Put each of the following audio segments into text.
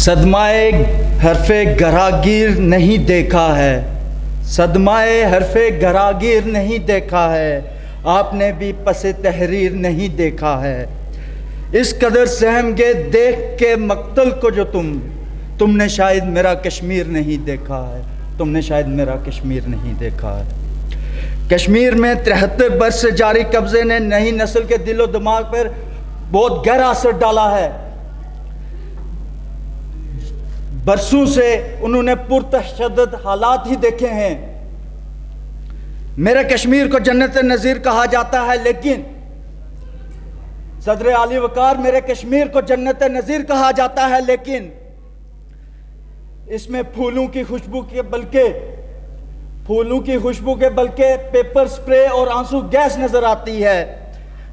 صدمائے حرف گراگیر نہیں دیکھا ہے، صدمائے حرف گراگیر نہیں دیکھا ہے، آپ نے بھی پس تحریر نہیں دیکھا ہے۔ اس قدر سہم گے دیکھ کے مقتل کو جو تم نے شاید میرا کشمیر نہیں دیکھا ہے، تم نے شاید میرا کشمیر نہیں دیکھا ہے۔ کشمیر میں 73 برس سے جاری قبضے نے نئی نسل کے دل و دماغ پر بہت گہرا اثر ڈالا ہے۔ برسوں سے انہوں نے پرتشدد حالات ہی دیکھے ہیں۔ میرے کشمیر کو جنت نظیر کہا جاتا ہے، لیکن صدر علی وقار میرے کشمیر کو جنت نظیر کہا جاتا ہے، لیکن اس میں پھولوں کی خوشبو کے بلکہ پیپر سپرے اور آنسو گیس نظر آتی ہے۔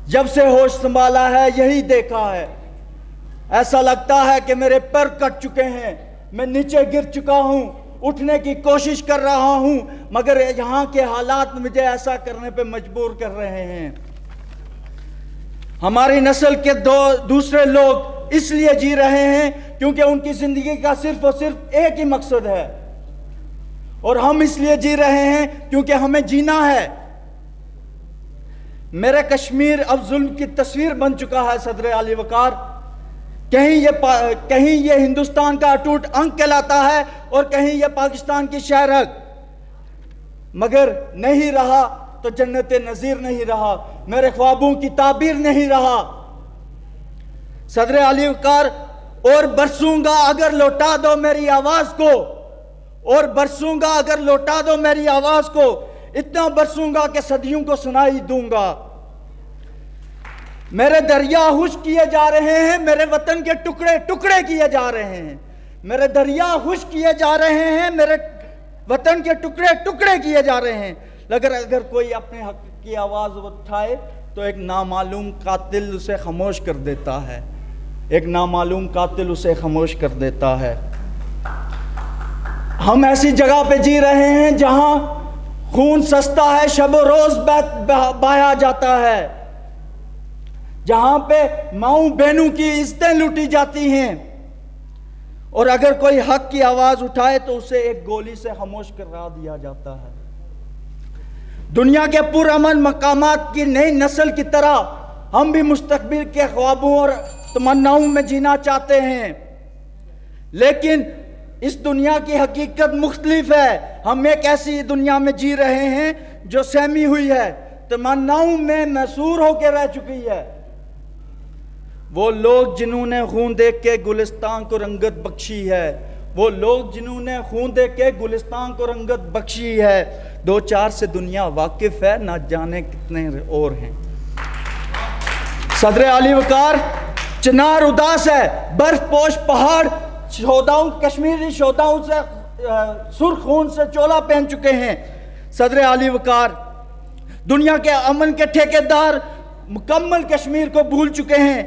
جب سے ہوش سنبھالا ہے یہی دیکھا ہے، ایسا لگتا ہے کہ میرے پر کٹ چکے ہیں، میں نیچے گر چکا ہوں، اٹھنے کی کوشش کر رہا ہوں، مگر یہاں کے حالات مجھے ایسا کرنے پہ مجبور کر رہے ہیں۔ ہماری نسل کے دوسرے لوگ اس لیے جی رہے ہیں کیونکہ ان کی زندگی کا صرف اور صرف ایک ہی مقصد ہے، اور ہم اس لیے جی رہے ہیں کیونکہ ہمیں جینا ہے۔ میرے کشمیر اب ظلم کی تصویر بن چکا ہے صدر علی وقار۔ کہیں یہ ہندوستان کا اٹوٹ انگ کہلاتا ہے اور کہیں یہ پاکستان کی شہرک، مگر نہیں رہا تو جنت نظیر نہیں رہا، میرے خوابوں کی تعبیر نہیں رہا۔ صدر علی وقار، اور برسوں گا اگر لوٹا دو میری آواز کو، اور برسوں گا اگر لوٹا دو میری آواز کو، اتنا برسوں گا کہ صدیوں کو سنائی دوں گا۔ میرے دریا خشک کیے جا رہے ہیں، میرے وطن کے ٹکڑے ٹکڑے کیے جا رہے ہیں، میرے دریا خشک کیے جا رہے ہیں، میرے وطن کے ٹکڑے ٹکڑے کیے جا رہے ہیں، لیکن اگر کوئی اپنے حق کی آواز اٹھائے تو ایک نامعلوم قاتل اسے خاموش کر دیتا ہے، ایک نامعلوم قاتل اسے خاموش کر دیتا ہے۔ ہم ایسی جگہ پہ جی رہے ہیں جہاں خون سستا ہے، شب و روز بہایا جاتا ہے، جہاں پہ ماؤں بہنوں کی عزتیں لوٹی جاتی ہیں، اور اگر کوئی حق کی آواز اٹھائے تو اسے ایک گولی سے خاموش کرا دیا جاتا ہے۔ دنیا کے پرامن مقامات کی نئی نسل کی طرح ہم بھی مستقبل کے خوابوں اور تمناؤں میں جینا چاہتے ہیں، لیکن اس دنیا کی حقیقت مختلف ہے۔ ہم ایک ایسی دنیا میں جی رہے ہیں جو سہمی ہوئی ہے، تمناؤں میں محصور ہو کے رہ چکی ہے۔ وہ لوگ جنہوں نے خون دیکھ کے گلستان کو رنگت بخشی ہے، وہ لوگ جنہوں نے خون دیکھ کے گلستان کو رنگت بخشی ہے، دو چار سے دنیا واقف ہے، نہ جانے کتنے اور ہیں۔ صدر علی وقار، چنار اداس ہے، برف پوش پہاڑ کشمیری شہداؤں سے سرخ خون سے چولا پہن چکے ہیں۔ صدر علی وقار، دنیا کے امن کے ٹھیکیدار مکمل کشمیر کو بھول چکے ہیں۔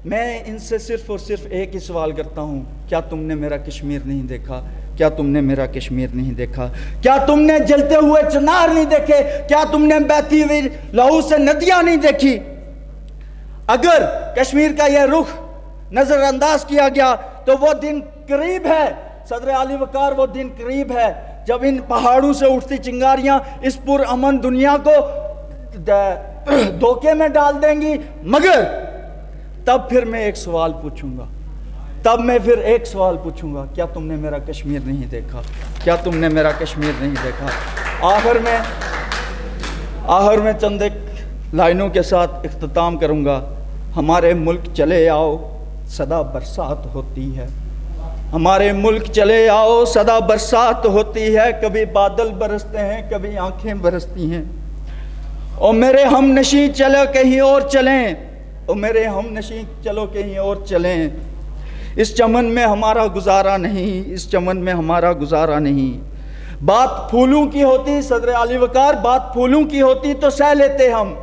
میں ان سے صرف اور صرف ایک ہی سوال کرتا ہوں، کیا تم نے میرا کشمیر نہیں دیکھا؟ کیا تم نے میرا کشمیر نہیں دیکھا؟ کیا تم نے جلتے ہوئے چنار نہیں دیکھے؟ کیا تم نے بہتی ہوئی لہو سے ندیاں نہیں دیکھی؟ اگر کشمیر کا یہ رخ نظر انداز کیا گیا تو وہ دن قریب ہے صدر علی وقار، وہ دن قریب ہے جب ان پہاڑوں سے اٹھتی چنگاریاں اس پرامن دنیا کو دھوکے میں ڈال دیں گی۔ مگر تب پھر میں ایک سوال پوچھوں گا، کیا تم نے میرا کشمیر نہیں دیکھا؟ کیا تم نے میرا کشمیر نہیں دیکھا؟ آخر میں چند ایک لائنوں کے ساتھ اختتام کروں گا۔ ہمارے ملک چلے آؤ صدا برسات ہوتی ہے، ہمارے ملک چلے آؤ صدا برسات ہوتی ہے، کبھی بادل برستے ہیں کبھی آنکھیں برستی ہیں، اور میرے ہم نشیں چلو کہیں اور چلیں، اور میرے ہم نشیں چلو کہیں اور چلیں، اس چمن میں ہمارا گزارا نہیں، اس چمن میں ہمارا گزارا نہیں۔ بات پھولوں کی ہوتی صدر علی وقار، بات پھولوں کی ہوتی تو سہ لیتے ہم،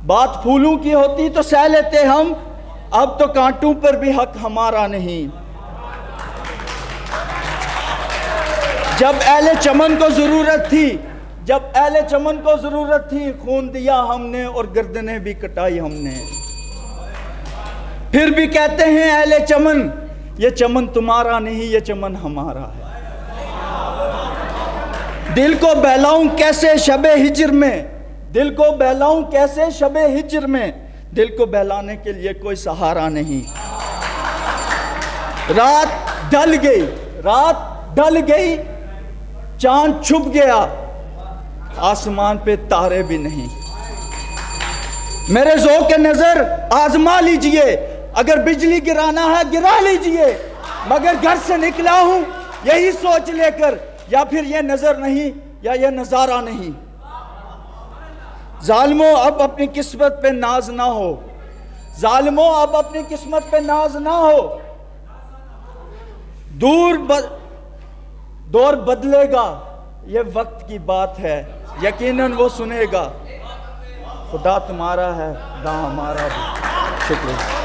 بات پھولوں کی ہوتی تو سہ لیتے ہم، اب تو کانٹوں پر بھی حق ہمارا نہیں۔ جب اہل چمن کو ضرورت تھی، خون دیا ہم نے اور گردنیں بھی کٹائی ہم نے۔ پھر بھی کہتے ہیں اہل چمن یہ چمن تمہارا نہیں، یہ چمن ہمارا ہے۔ دل کو بہلاؤں کیسے شب ہجر میں، دل کو بہلاؤں کیسے شب ہجر میں، دل کو بہلانے کے لیے کوئی سہارا نہیں۔ رات ڈل گئی، رات ڈل گئی، چاند چھپ گیا، آسمان پہ تارے بھی نہیں۔ میرے ذوق نظر آزما لیجئے، اگر بجلی گرانا ہے گرا لیجئے، مگر گھر سے نکلا ہوں یہی سوچ لے کر، یا پھر یہ نظر نہیں یا یہ نظارہ نہیں۔ ظالموں اب اپنی قسمت پہ ناز نہ ہو، ظالموں اب اپنی قسمت پہ ناز نہ ہو، دور بدلے گا، یہ وقت کی بات ہے، یقیناً وہ سنے گا۔ خدا تمہارا ہے، خدا ہمارا بھی۔ شکریہ۔